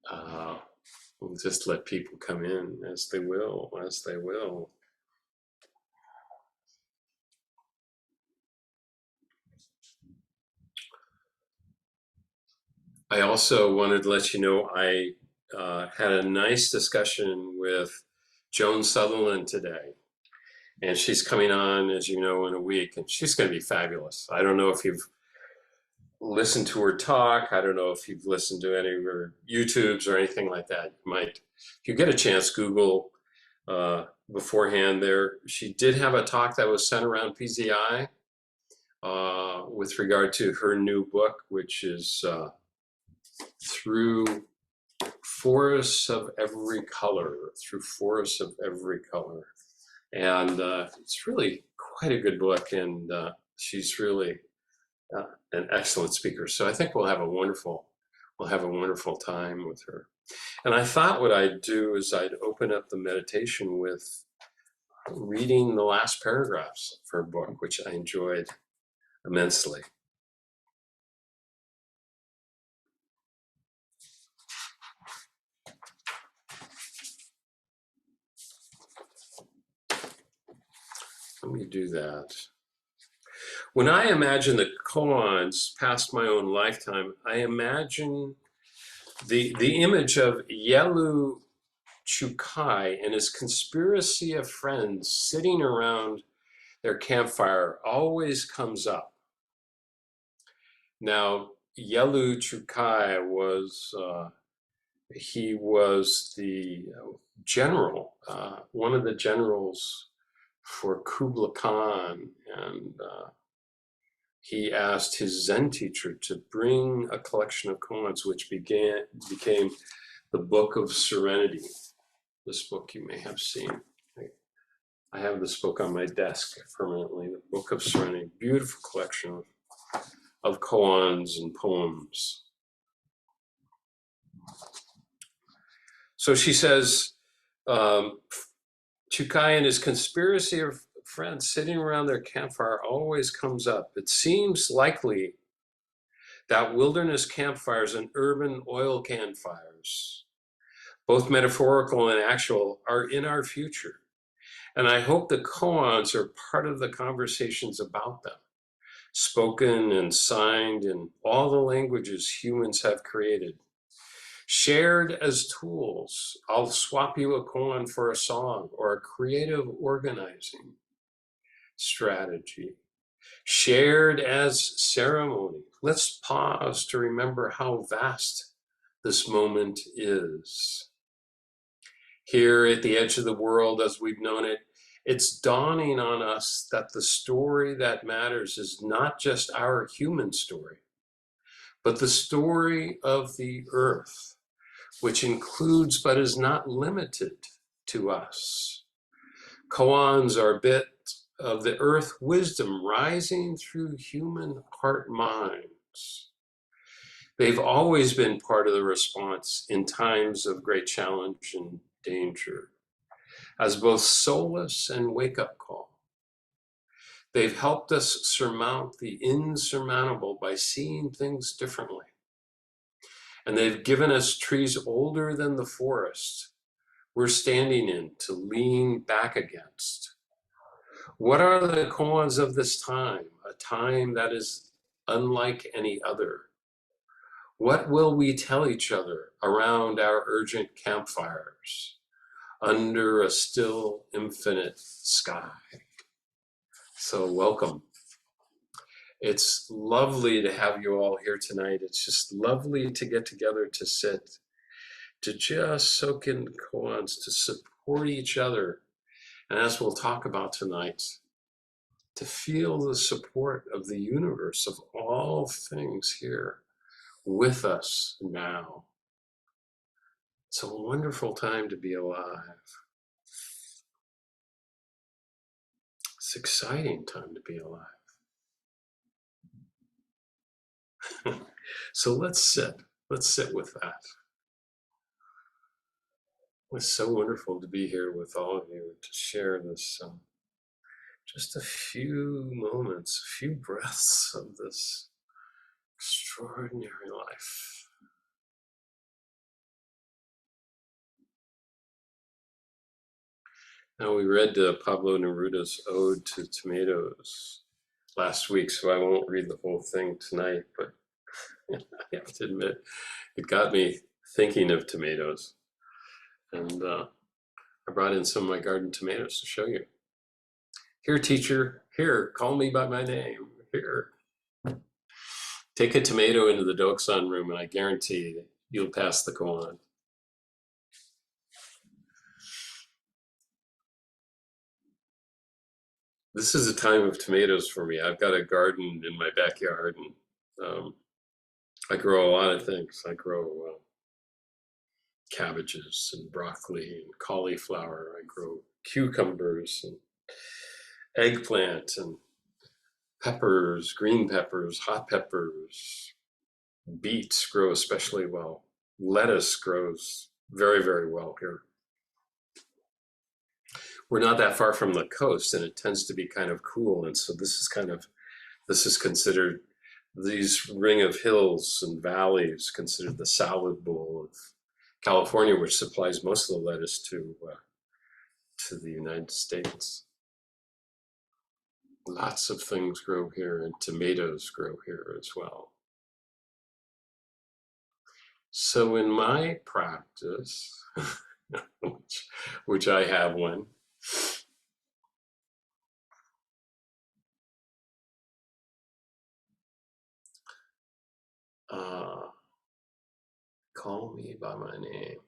Uh, we'll just let people come in as they will, as they will. I also wanted to let you know I had a nice discussion with Joan Sutherland today. And she's coming on, as you know, in a week, and she's going to be fabulous. I don't know if you've listened to her talk. I don't know if you've listened to any of her YouTubes or anything like that. You might, if you get a chance, Google beforehand there. She did have a talk that was sent around PZI with regard to her new book, which is Through Forests of Every Color, Through Forests of Every Color. And it's really quite a good book, and she's really an excellent speaker. So I think we'll have a wonderful time with her. And I thought what I'd do is I'd open up the meditation with reading the last paragraphs of her book, which I enjoyed immensely. Let me do that. When I imagine the koans past my own lifetime, I imagine the image of Yelu Chukai and his conspiracy of friends sitting around their campfire always comes up. Now, Yelu Chukai was he was the general, one of the generals for Kublai Khan, and he asked his Zen teacher to bring a collection of koans, which became the Book of Serenity. This book you may have seen. I have this book on my desk permanently, the Book of Serenity. Beautiful collection of koans and poems. So she says, Chukai and his conspiracy of friends sitting around their campfire always comes up. It seems likely that wilderness campfires and urban oil can fires, both metaphorical and actual, are in our future. And I hope the koans are part of the conversations about them, spoken and signed in all the languages humans have created, shared as tools. I'll swap you a koan for a song or a creative organizing strategy, shared as ceremony. Let's pause to remember how vast this moment is. Here at the edge of the world as we've known it, it's dawning on us that the story that matters is not just our human story, but the story of the earth, which includes but is not limited to us. Koans are a bit of the earth wisdom rising through human heart minds. They've always been part of the response in times of great challenge and danger, as both solace and wake-up call. They've helped us surmount the insurmountable by seeing things differently. And they've given us trees older than the forest we're standing in to lean back against. What are the koans of this time, a time that is unlike any other? What will we tell each other around our urgent campfires, under a still infinite sky? So welcome. It's lovely to have you all here tonight. It's just lovely to get together to sit, to just soak in koans, to support each other. And as we'll talk about tonight, to feel the support of the universe, of all things here with us now. It's a wonderful time to be alive. It's an exciting time to be alive. So let's sit with that. It's so wonderful to be here with all of you to share this, just a few moments, a few breaths of this extraordinary life. Now we read Pablo Neruda's Ode to Tomatoes last week, so I won't read the whole thing tonight, but I have to admit, it got me thinking of tomatoes. And I brought in some of my garden tomatoes to show you. Here, teacher, here, call me by my name, here. Take a tomato into the Doksan room and I guarantee you'll pass the koan. This is a time of tomatoes for me. I've got a garden in my backyard and I grow a lot of things. I grow cabbages and broccoli and cauliflower. I grow cucumbers and eggplant and peppers, green peppers, hot peppers. Beets grow especially well. Lettuce grows very, very well here. We're not that far from the coast and it tends to be kind of cool. And so this is considered, these ring of hills and valleys considered the salad bowl of California, which supplies most of the lettuce to the United States. Lots of things grow here, and tomatoes grow here as well. So in my practice, which I have one, call me by my name.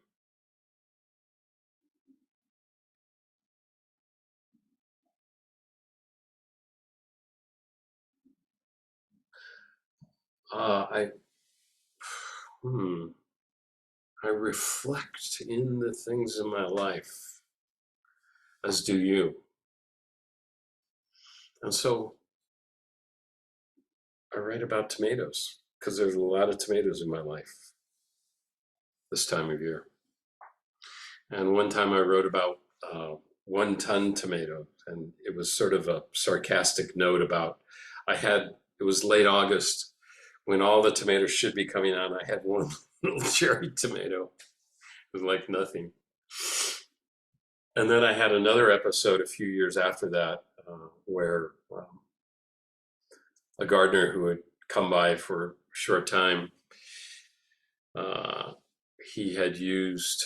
I reflect in the things in my life, as do you. And so I write about tomatoes because there's a lot of tomatoes in my life this time of year. And one time I wrote about 1 ton tomato, and it was sort of a sarcastic note about, it was late August when all the tomatoes should be coming out. I had one little cherry tomato. It was like nothing. And then I had another episode a few years after that where a gardener who had come by for a short time, he had used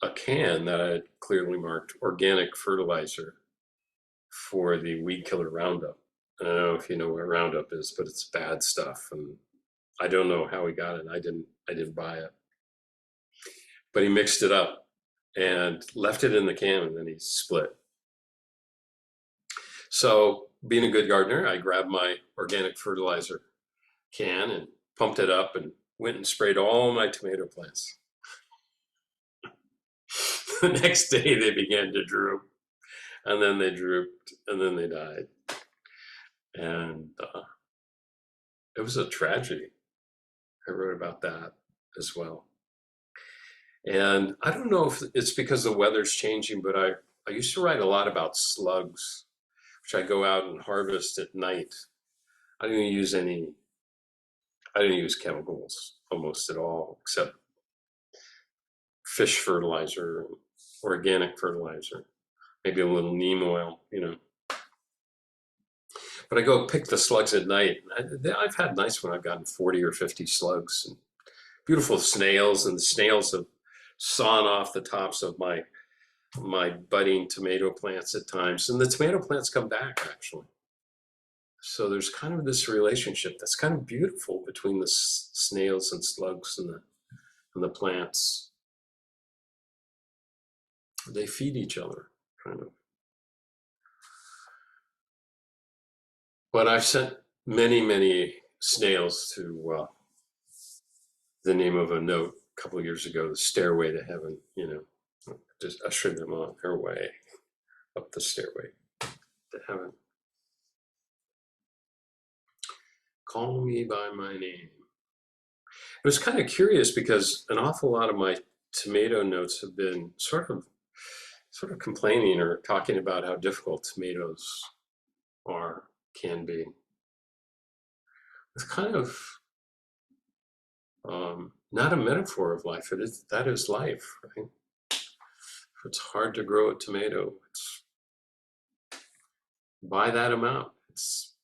a can that I had clearly marked organic fertilizer for the weed killer Roundup. I don't know if you know what Roundup is, but it's bad stuff. And I don't know how he got it. I didn't buy it. But he mixed it up and left it in the can, and then he split. So being a good gardener, I grabbed my organic fertilizer can and pumped it up and went and sprayed all my tomato plants. The next day they began to droop, and then they drooped, and then they died. And it was a tragedy. I wrote about that as well. And I don't know if it's because the weather's changing, but I used to write a lot about slugs, which I go out and harvest at night. I didn't use chemicals almost at all, except fish fertilizer, organic fertilizer, maybe a little neem oil, But I go pick the slugs at night. I've had nights when I've gotten 40 or 50 slugs, and beautiful snails, and the snails have sawn off the tops of my budding tomato plants at times, and the tomato plants come back actually. So there's kind of this relationship that's kind of beautiful between the snails and slugs and the plants. They feed each other, kind of. But I've sent many, many snails to the name of a note a couple of years ago, the Stairway to Heaven, just ushering them on their way up the stairway to heaven. Call me by my name. It was kind of curious because an awful lot of my tomato notes have been sort of complaining or talking about how difficult tomatoes can be. It's kind of not a metaphor of life. That is life, right? It's hard to grow a tomato. It's by that amount. It's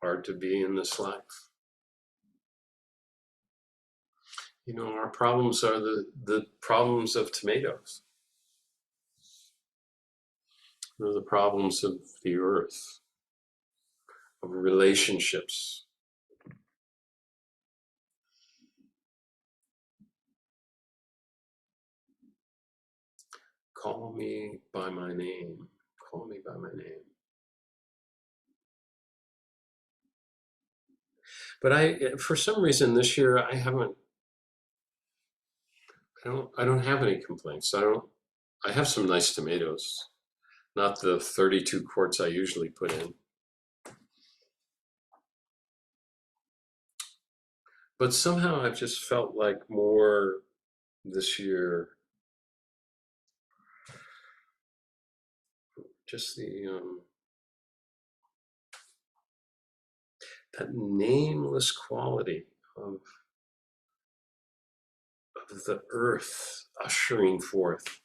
hard to be in this life. You know, our problems are the problems of tomatoes. They're the problems of the earth, of relationships. Call me by my name. Call me by my name. But for some reason this year, I don't have any complaints. I have some nice tomatoes, not the 32 quarts I usually put in. But somehow I've just felt like more this year, just that nameless quality of the earth ushering forth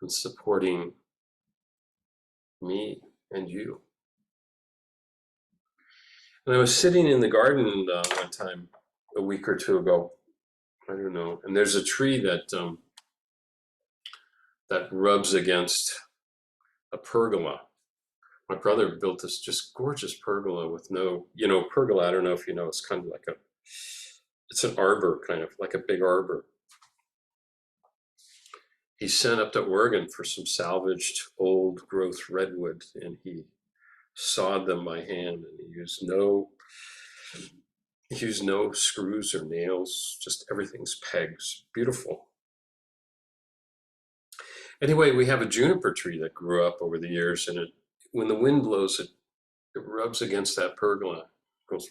and supporting me and you. And I was sitting in the garden one time, a week or two ago, I don't know, and there's a tree that rubs against a pergola. My brother built this just gorgeous pergola with no, pergola, I don't know if you know, it's kind of like it's an arbor, kind of like a big arbor. He sent up to Oregon for some salvaged old growth redwood, and he sawed them by hand, and he used no screws or nails, just everything's pegs. Beautiful. Anyway, we have a juniper tree that grew up over the years, and when the wind blows, it rubs against that pergola. It goes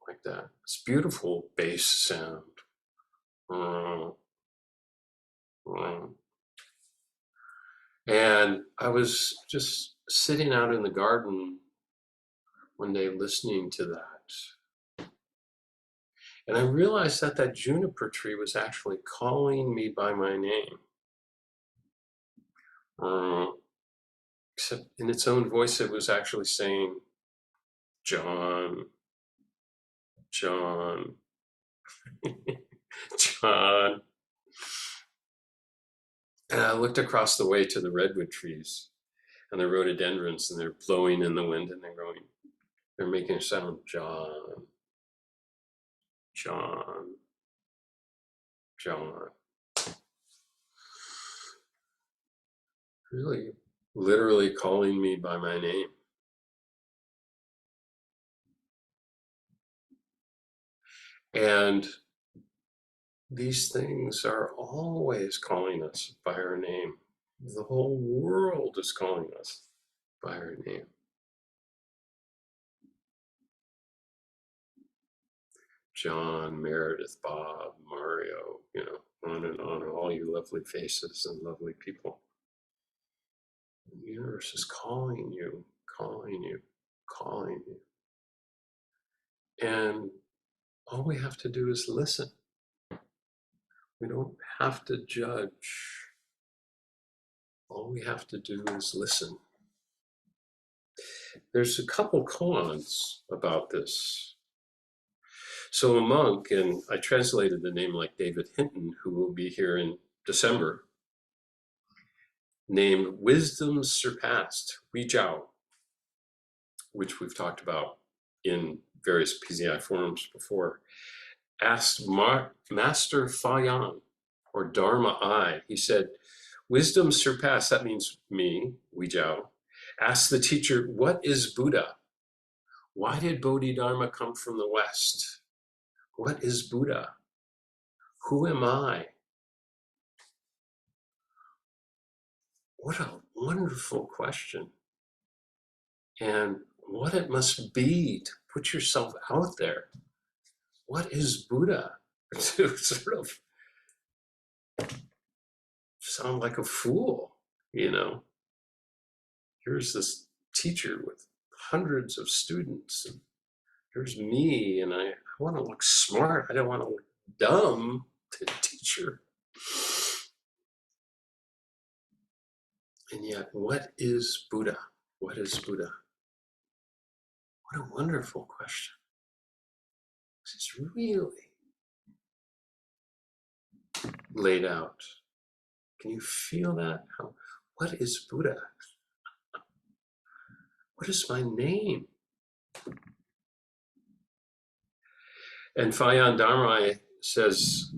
like that. It's beautiful bass sound. And I was just sitting out in the garden one day listening to that. And I realized that juniper tree was actually calling me by my name. Except in its own voice, it was actually saying, Jon, Jon, Jon. And I looked across the way to the redwood trees and the rhododendrons, and they're blowing in the wind, and they're making a sound, Jon, Jon, Jon. Really, literally calling me by my name. And these things are always calling us by our name. The whole world is calling us by our name. John, Meredith, Bob, Mario, on and on, all you lovely faces and lovely people. The universe is calling you, calling you, calling you. And all we have to do is listen. We don't have to judge. All we have to do is listen. There's a couple koans about this. So a monk, and I translated the name like David Hinton, who will be here in December, named Wisdom Surpassed, Wijao, which we've talked about in various PZI forums before, asked Master Fayan, or Dharma I, he said, wisdom surpassed, that means me, Wijao, asked the teacher, what is Buddha? Why did Bodhidharma come from the West? What is Buddha? Who am I? What a wonderful question. And what it must be to put yourself out there. What is Buddha? To sort of sound like a fool, Here's this teacher with hundreds of students, and here's me, and I want to look smart. I don't want to look dumb. the teacher. And yet, what is Buddha? What is Buddha? What a wonderful question. This is really laid out. Can you feel that? What is Buddha? What is my name? And Fayan Dharma says,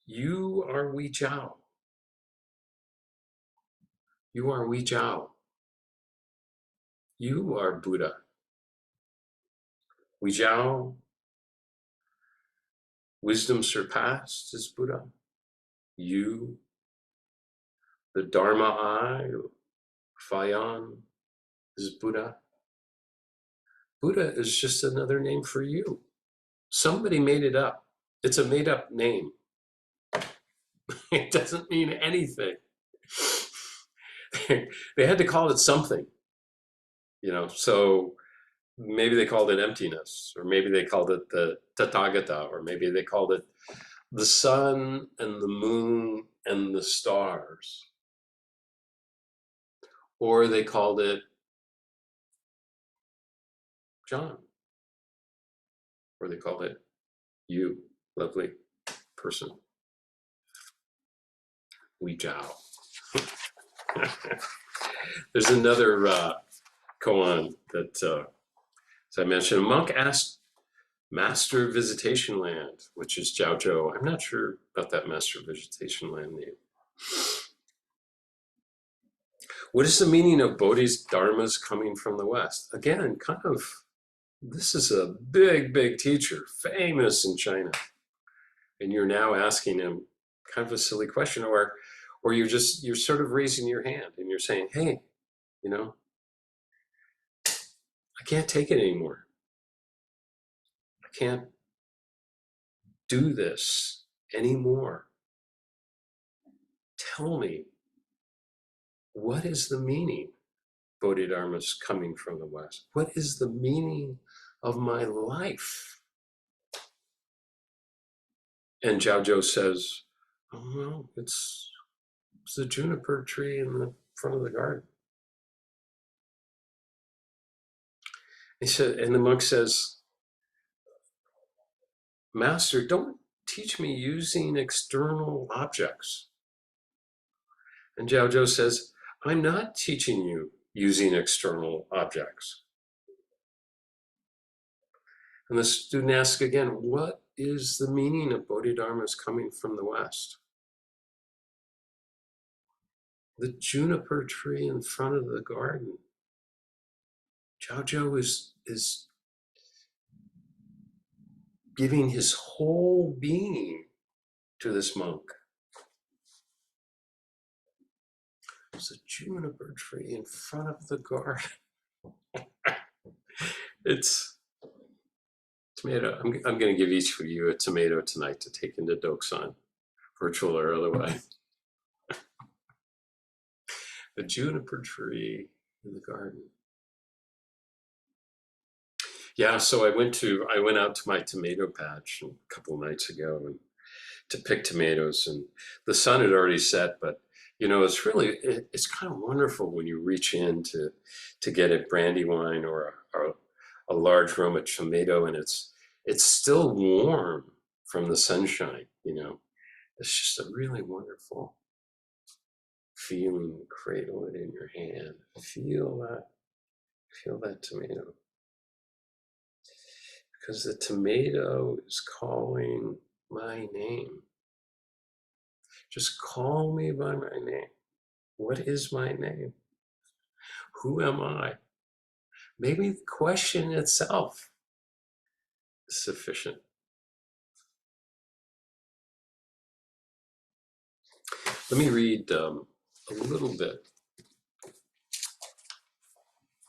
you are Wei Jiao. You are Wei Jiao. You are Buddha. Wei Jiao, wisdom surpassed, is Buddha. You, the Dharma I, Fayan, is Buddha. Buddha is just another name for you. Somebody made it up. It's a made up name. It doesn't mean anything. They had to call it something, so maybe they called it emptiness, or maybe they called it the Tathagata, or maybe they called it the sun and the moon and the stars, or they called it John, or they called it you, lovely person, Wei Jiao. There's another koan that, as I mentioned, a monk asked Master Visitation Land, which is Jiaozhou. I'm not sure about that Master Visitation Land name. What is the meaning of Bodhi's dharmas coming from the West? Again, this is a big, big teacher, famous in China. And you're now asking him kind of a silly question, or you're sort of raising your hand and you're saying, hey, I can't take it anymore. I can't do this anymore. Tell me, what is the meaning? Bodhidharma's coming from the West. What is the meaning of my life? And Jiaozhou says, oh, well, it's the juniper tree in the front of the garden. He said, and the monk says, Master, don't teach me using external objects. And Jiaozhou says, I'm not teaching you using external objects. And the student asks again, what is the meaning of Bodhidharma's coming from the West? The juniper tree in front of the garden. Jiaozhou is giving his whole being to this monk. There's a juniper tree in front of the garden. It's tomato. I'm going to give each of you a tomato tonight to take into Doksan, virtual or otherwise. The juniper tree in the garden. Yeah, so I went out to my tomato patch a couple of nights ago and to pick tomatoes, and the sun had already set, but it's kind of wonderful when you reach in to get a brandy wine or a large Roma tomato, and it's still warm from the sunshine. It's just a really wonderful feeling. Cradle it in your hand, feel that tomato, because the tomato is calling my name. Just call me by my name. What is my name? Who am I? Maybe the question itself is sufficient. Let me read a little bit.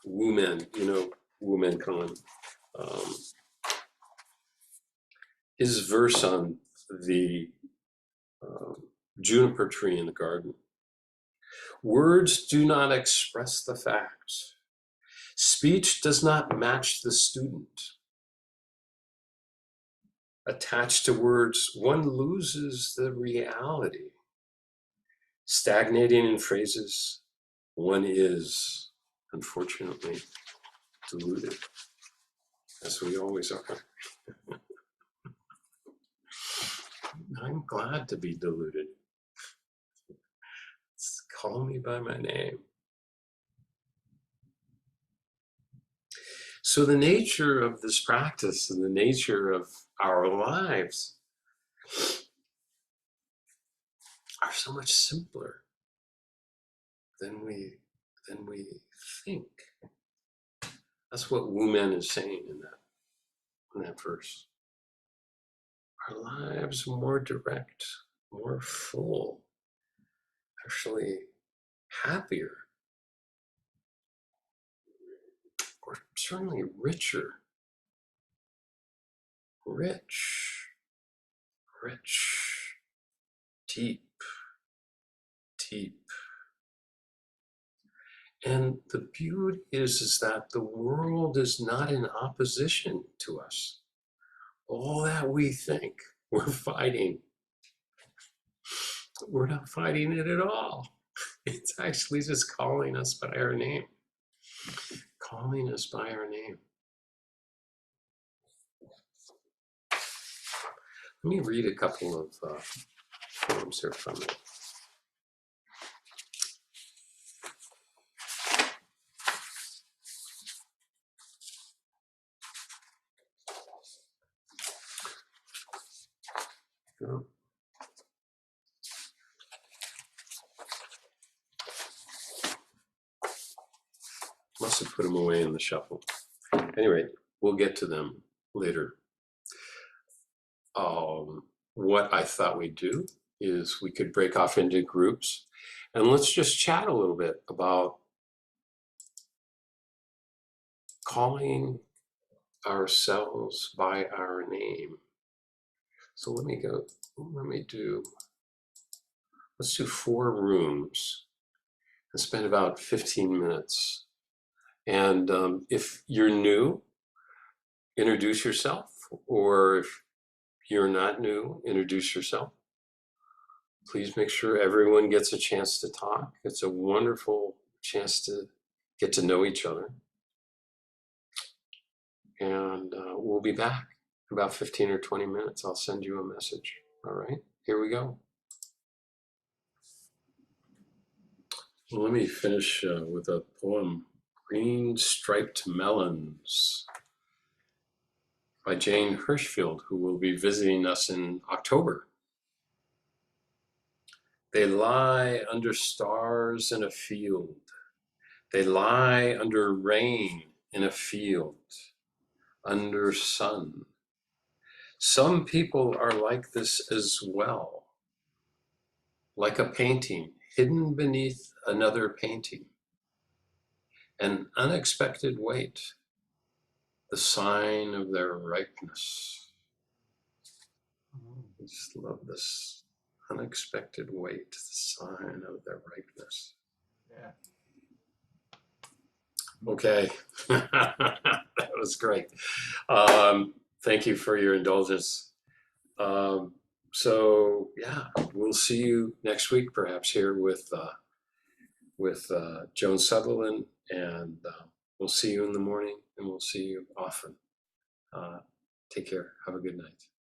Wu Men, Wu Men Khan. His verse on the juniper tree in the garden. Words do not express the facts. Speech does not match the student. attached to words, one loses the reality. Stagnating in phrases, one is, unfortunately, deluded, as we always are. I'm glad to be deluded. Call me by my name. So the nature of this practice and the nature of our lives are so much simpler than we think. That's what Wu Men is saying in that verse. Our lives are more direct, more full, actually happier, or certainly richer, rich, deep, deep. And the beauty is that the world is not in opposition to us. All that we think we're fighting, we're not fighting it at all. It's actually just calling us by our name. Calling us by our name. Let me read a couple of poems here from it. Oh. Must have put them away in the shuffle. Anyway, we'll get to them later. What I thought we'd do is we could break off into groups and let's just chat a little bit about calling ourselves by our name. So let's do 4 rooms and spend about 15 minutes. And if you're new, introduce yourself, or if you're not new, introduce yourself. Please make sure everyone gets a chance to talk. It's a wonderful chance to get to know each other. And we'll be back in about 15 or 20 minutes. I'll send you a message. All right, here we go. Well, let me finish with a poem, Green Striped Melons, by Jane Hirschfield, who will be visiting us in October. They lie under stars in a field. They lie under rain in a field, under sun. Some people are like this as well, like a painting hidden beneath another painting. An unexpected weight, the sign of their ripeness. I just love this. Unexpected weight, the sign of their ripeness. Yeah. Okay, that was great. Thank you for your indulgence. So yeah, we'll see you next week, perhaps here with Joan Sutherland, and we'll see you in the morning, and we'll see you often. Take care. Have a good night.